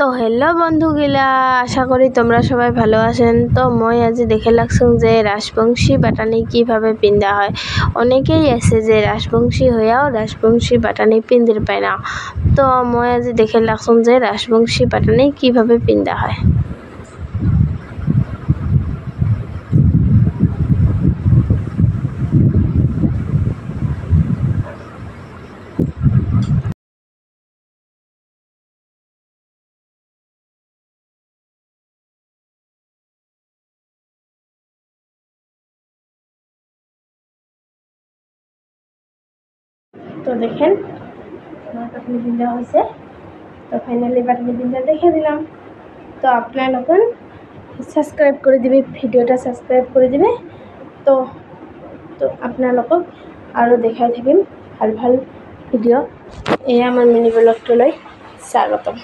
তো হেল্লো বন্ধুগিলা, আশা করি তোমরা সবাই ভালো আছেন। তো মই আজি দেখে লাগছো যে রাজবংশী বাটানি কিভাবে পিন্ধা হয়। অনেকেই আছে যে রাজবংশী হইয়াও রাজবংশী বাটানি পিন্ধির পায় না। তো মই আজি দেখে লাগছো যে রাজবংশী বাটানি কিভাবে পিন্ধা হয়। তো দেখেন আমার বাটনি পিন্ধা হয়েছে। তো ফাইনালি বাটনি পিন্ধা দেখে দিলাম। তো আপনারা সাবস্ক্রাইব করে দিবে, ভিডিওটা সাবস্ক্রাইব করে দিবে। তো তো আপোনালোকক আৰু দেখাই থাকিম ভাল ভাল ভিডিঅ'। এয়া আমাৰ মিনি ব্লগটোলৈ স্বাগতম।